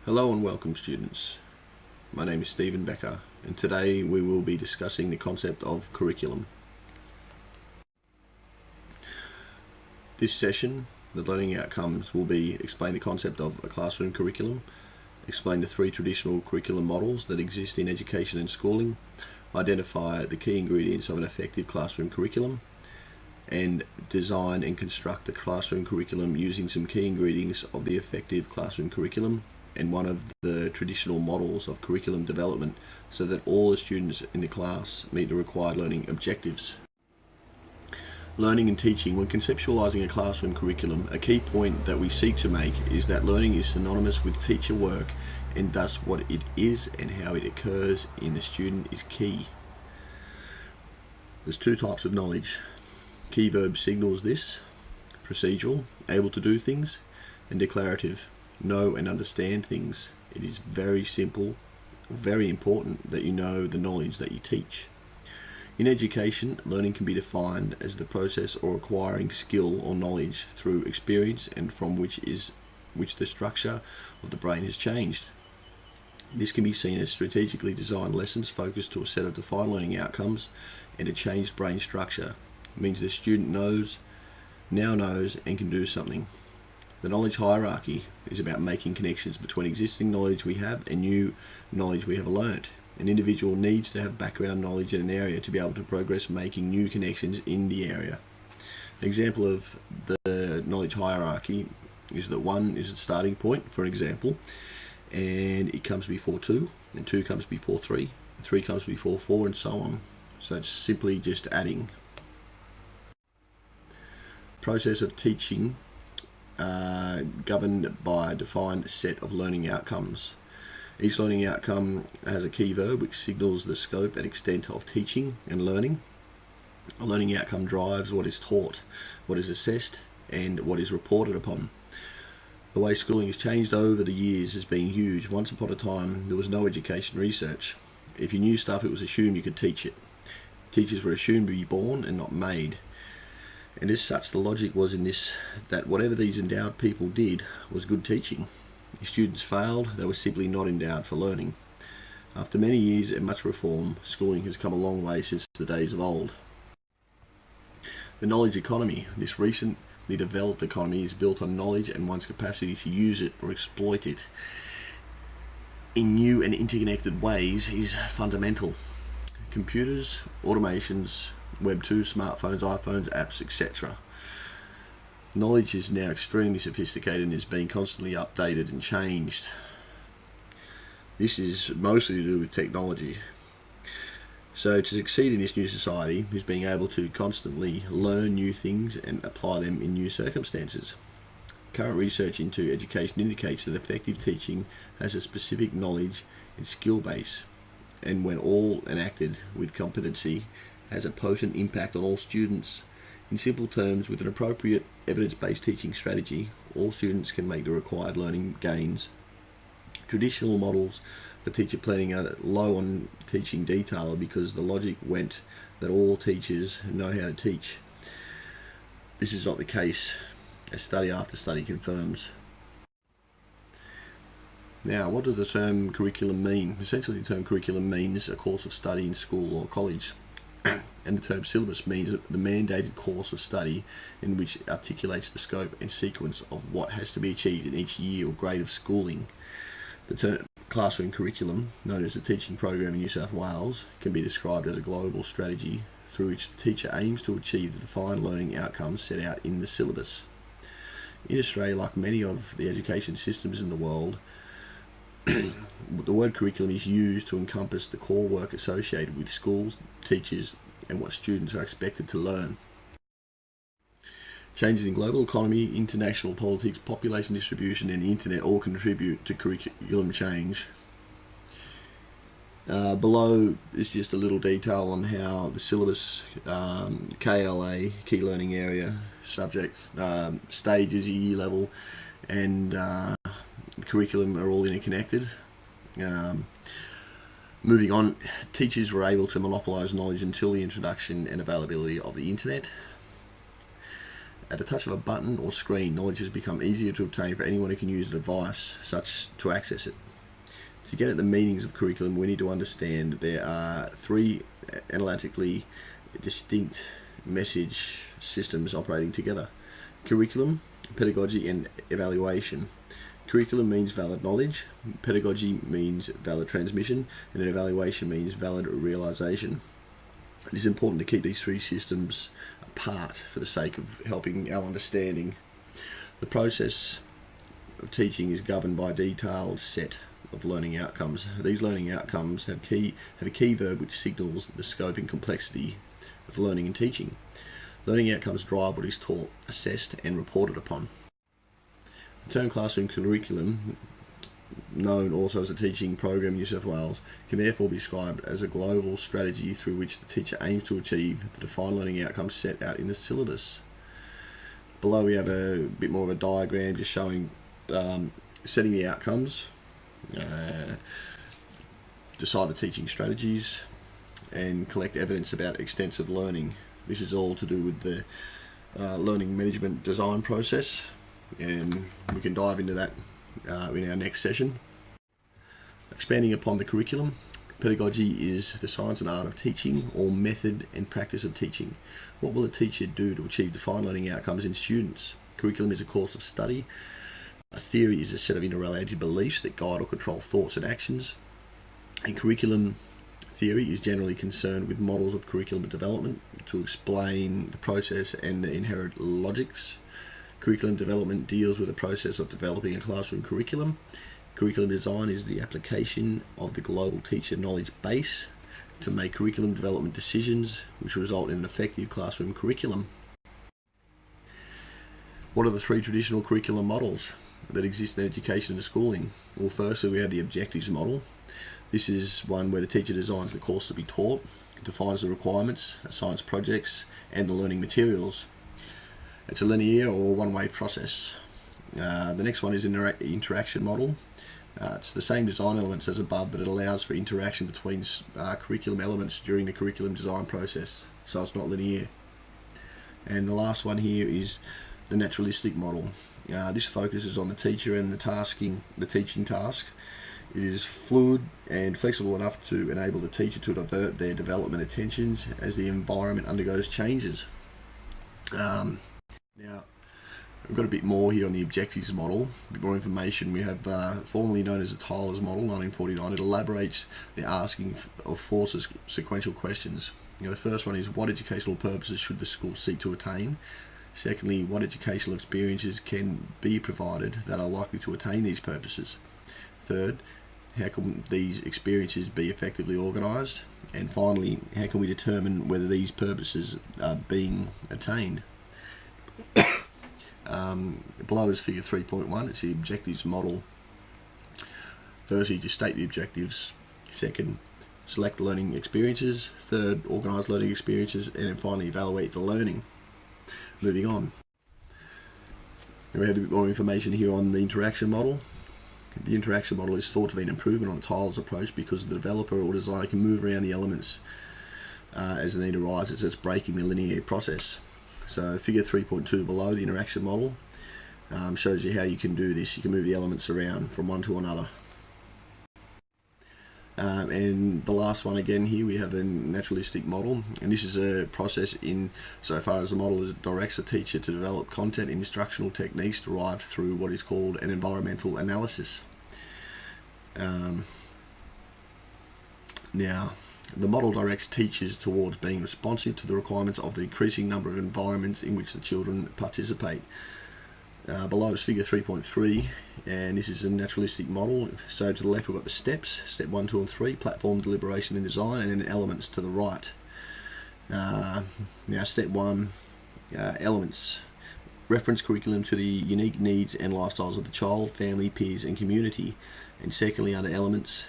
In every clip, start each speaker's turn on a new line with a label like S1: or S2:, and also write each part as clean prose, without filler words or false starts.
S1: Hello and welcome, students. My name is Stephen Becker, and today we will be discussing the concept of curriculum. This session, the learning outcomes, will be explain the concept of a classroom curriculum, explain the three traditional curriculum models that exist in education and schooling, identify the key ingredients of an effective classroom curriculum, and design and construct a classroom curriculum using some key ingredients of the effective classroom curriculum and one of the traditional models of curriculum development so that all the students in the class meet the required learning objectives. Learning and teaching. When conceptualizing a classroom curriculum, a key point that we seek to make is that learning is synonymous with teacher work, and thus what it is and how it occurs in the student is key. There's two types of knowledge. Key verb signals this: procedural, able to do things, and declarative, know and understand things. It is very simple, very important that you know the knowledge that you teach. In education, learning can be defined as the process or acquiring skill or knowledge through experience and from which the structure of the brain has changed. This can be seen as strategically designed lessons focused to a set of defined learning outcomes and a changed brain structure. It means the student now knows and can do something. The knowledge hierarchy is about making connections between existing knowledge we have and new knowledge we have learnt. An individual needs to have background knowledge in an area to be able to progress making new connections in the area. An example of the knowledge hierarchy is that 1 is the starting point, for example, and it comes before 2, and 2 comes before 3, and 3 comes before 4, and so on. So it's simply just adding. Process of teaching governed by a defined set of learning outcomes. Each learning outcome has a key verb which signals the scope and extent of teaching and learning. A learning outcome drives what is taught, what is assessed, and what is reported upon. The way schooling has changed over the years has been huge. Once upon a time, there was no education research. If you knew stuff, it was assumed you could teach it. Teachers were assumed to be born and not made. And as such, the logic was in this, that whatever these endowed people did was good teaching. If students failed, they were simply not endowed for learning. After many years and much reform, schooling has come a long way since the days of old. The knowledge economy. This recently developed economy is built on knowledge and one's capacity to use it or exploit it in new and interconnected ways is fundamental. Computers, automations, Web 2, smartphones, iPhones, apps, etc. Knowledge is now extremely sophisticated and is being constantly updated and changed. This is mostly to do with technology. So to succeed in this new society is being able to constantly learn new things and apply them in new circumstances. Current research into education indicates that effective teaching has a specific knowledge and skill base, and when all enacted with competency, has a potent impact on all students. In simple terms, with an appropriate evidence-based teaching strategy, all students can make the required learning gains. Traditional models for teacher planning are low on teaching detail because the logic went that all teachers know how to teach. This is not the case, as study after study confirms. Now, what does the term curriculum mean? Essentially, the term curriculum means a course of study in school or college. And the term syllabus means the mandated course of study in which it articulates the scope and sequence of what has to be achieved in each year or grade of schooling. The term classroom curriculum, known as the teaching program in New South Wales, can be described as a global strategy through which the teacher aims to achieve the defined learning outcomes set out in the syllabus. In Australia, like many of the education systems in the world, the word curriculum is used to encompass the core work associated with schools, teachers, and what students are expected to learn. Changes in global economy, international politics, population distribution, and the internet all contribute to curriculum change. Below is just a little detail on how the syllabus, KLA, Key Learning Area, subject, stages, year level, and the curriculum are all interconnected. Moving on, teachers were able to monopolise knowledge until the introduction and availability of the internet. At the touch of a button or screen, knowledge has become easier to obtain for anyone who can use a device such to access it. To get at the meanings of curriculum, we need to understand that there are three analytically distinct message systems operating together: curriculum, pedagogy, and evaluation. Curriculum means valid knowledge, pedagogy means valid transmission, and an evaluation means valid realization. It is important to keep these three systems apart for the sake of helping our understanding. The process of teaching is governed by a detailed set of learning outcomes. These learning outcomes have a key verb which signals the scope and complexity of learning and teaching. Learning outcomes drive what is taught, assessed, and reported upon. The term classroom curriculum, known also as a teaching program in New South Wales, can therefore be described as a global strategy through which the teacher aims to achieve the defined learning outcomes set out in the syllabus. Below we have a bit more of a diagram just showing setting the outcomes, decide the teaching strategies, and collect evidence about extensive learning. This is all to do with the learning management design process, and we can dive into that in our next session. Expanding upon the curriculum, pedagogy is the science and art of teaching, or method and practice of teaching. What will a teacher do to achieve defined learning outcomes in students? Curriculum is a course of study. A theory is a set of interrelated beliefs that guide or control thoughts and actions. And curriculum theory is generally concerned with models of curriculum development to explain the process and the inherent logics. Curriculum development deals with the process of developing a classroom curriculum. Curriculum design is the application of the global teacher knowledge base to make curriculum development decisions which result in an effective classroom curriculum. What are the three traditional curriculum models that exist in education and schooling? Well, firstly, we have the objectives model. This is one where the teacher designs the course to be taught, defines the requirements, assigns projects, and the learning materials. It's a linear or one-way process. The next one is interaction model. It's the same design elements as above, but it allows for interaction between curriculum elements during the curriculum design process, so it's not linear. And the last one here is the naturalistic model. This focuses on the teacher and the teaching task. It is fluid and flexible enough to enable the teacher to divert their development attentions as the environment undergoes changes. Now, we've got a bit more here on the objectives model, a bit more information. We have formerly known as the Tyler's model, 1949. It elaborates the asking of four sequential questions. The first one is, what educational purposes should the school seek to attain? Secondly, what educational experiences can be provided that are likely to attain these purposes? Third, how can these experiences be effectively organised? And finally, how can we determine whether these purposes are being attained? Below is figure 3.1. It's the objectives model. Firstly, just state the objectives. Second, select the learning experiences. Third, organise learning experiences. And then finally, evaluate the learning. Moving on. Now we have a bit more information here on the interaction model. The interaction model is thought to be an improvement on the tiles approach because the developer or designer can move around the elements as the need arises. It's breaking the linear process. So figure 3.2 below, the interaction model, shows you how you can do this. You can move the elements around from one to another. And the last one again here, we have the naturalistic model, and this is a process in so far as the model directs a teacher to develop content and instructional techniques derived through what is called an environmental analysis. Now, the model directs teachers towards being responsive to the requirements of the increasing number of environments in which the children participate. Below is figure 3.3, and this is a naturalistic model. So to the left we've got the steps, step 1, 2 and 3, platform, deliberation and design, and then the elements to the right. Now step 1, elements. Reference curriculum to the unique needs and lifestyles of the child, family, peers and community. And secondly, under elements,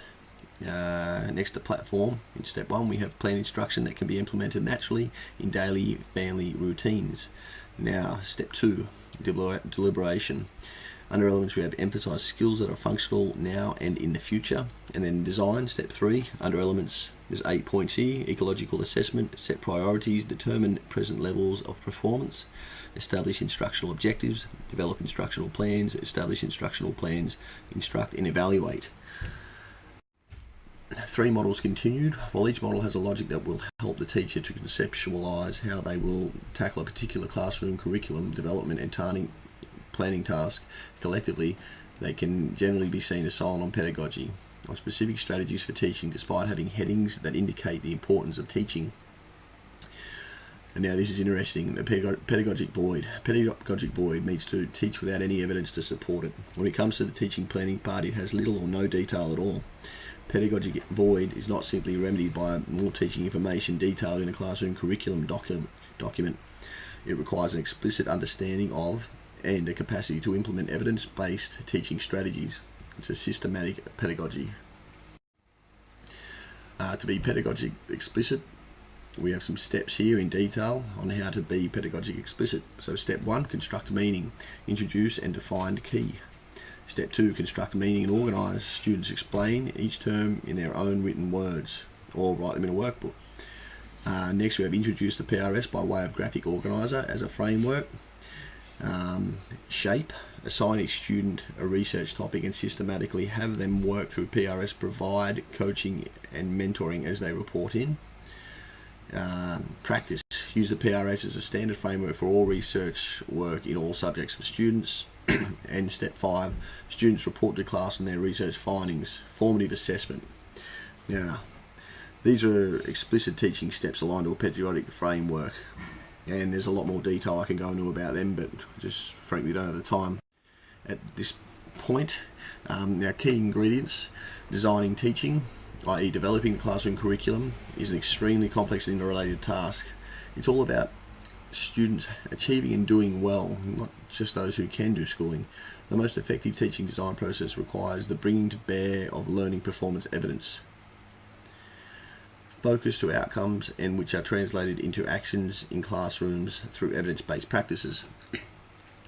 S1: next to platform, in step 1 we have plan instruction that can be implemented naturally in daily family routines. Now step 2, deliberation. Under elements we have emphasize skills that are functional now and in the future. And then design, step 3, under elements there's 8 points here. Ecological assessment, set priorities, determine present levels of performance. establish instructional objectives, develop instructional plans, establish instructional plans, instruct and evaluate. 3 models continued. While each model has a logic that will help the teacher to conceptualise how they will tackle a particular classroom curriculum development and planning task collectively, they can generally be seen as silent on pedagogy, on specific strategies for teaching, despite having headings that indicate the importance of teaching. And now this is interesting, the pedagogic void. Pedagogic void means to teach without any evidence to support it. When it comes to the teaching planning part, it has little or no detail at all. Pedagogic void is not simply remedied by more teaching information detailed in a classroom curriculum document. It requires an explicit understanding of and a capacity to implement evidence-based teaching strategies. It's a systematic pedagogy. To be pedagogic explicit, we have some steps here in detail on how to be pedagogic explicit. So step 1, construct meaning, introduce and define key. Step 2, construct meaning and organise. Students explain each term in their own written words or write them in a workbook. Next, we have introduced the PRS by way of graphic organiser as a framework. Shape, assign each student a research topic and systematically have them work through PRS, provide coaching and mentoring as they report in. Practice, use the PRS as a standard framework for all research work in all subjects for students. And step 5, students report to class on their research findings. Formative assessment. Now, these are explicit teaching steps aligned to a pedagogic framework, and there's a lot more detail I can go into about them, but just frankly don't have the time at this point. Now, key ingredients: designing teaching, i.e. developing the classroom curriculum, is an extremely complex and interrelated task. It's all about students achieving and doing well, not just those who can do schooling. The most effective teaching design process requires the bringing to bear of learning performance evidence, focus to outcomes, and which are translated into actions in classrooms through evidence-based practices.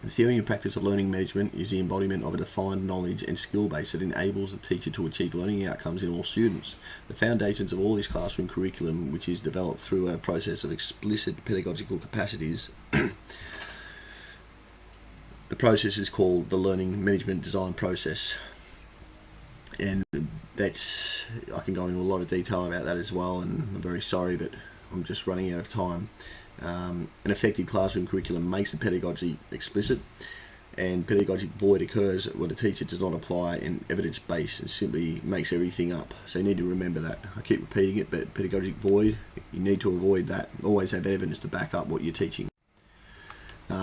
S1: The theory and practice of learning management is the embodiment of a defined knowledge and skill base that enables the teacher to achieve learning outcomes in all students. The foundations of all this classroom curriculum, which is developed through a process of explicit pedagogical capacities. The process is called the learning management design process. And I can go into a lot of detail about that as well, and I'm very sorry, but I'm just running out of time. An effective classroom curriculum makes the pedagogy explicit, and pedagogic void occurs when a teacher does not apply an evidence base and simply makes everything up. So you need to remember that. I keep repeating it, but pedagogic void, you need to avoid that. Always have evidence to back up what you're teaching.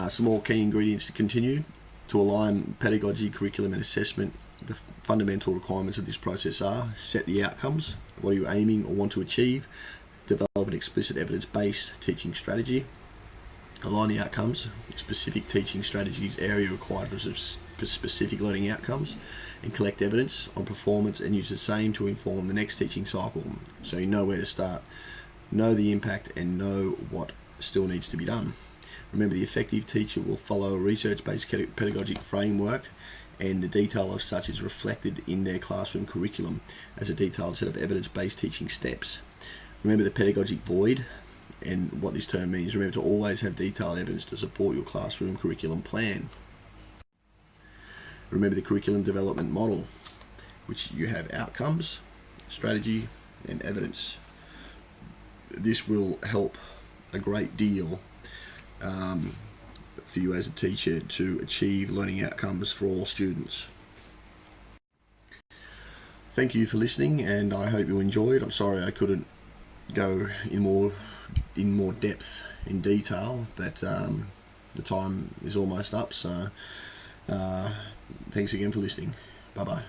S1: Some more key ingredients to continue. To align pedagogy, curriculum and assessment, the fundamental requirements of this process are: set the outcomes, what are you aiming or want to achieve, develop an explicit evidence-based teaching strategy, align the outcomes, specific teaching strategies, area required for specific learning outcomes, and collect evidence on performance and use the same to inform the next teaching cycle. So you know where to start, know the impact, and know what still needs to be done. Remember, the effective teacher will follow a research-based pedagogic framework, and the detail of such is reflected in their classroom curriculum as a detailed set of evidence-based teaching steps. Remember the pedagogic void and what this term means. Remember to always have detailed evidence to support your classroom curriculum plan. Remember the curriculum development model, which you have outcomes, strategy, and evidence. This will help a great deal for you as a teacher to achieve learning outcomes for all students. Thank you for listening, and I hope you enjoyed. I'm sorry I couldn't go in more depth in detail, but the time is almost up, so thanks again for listening. Bye bye.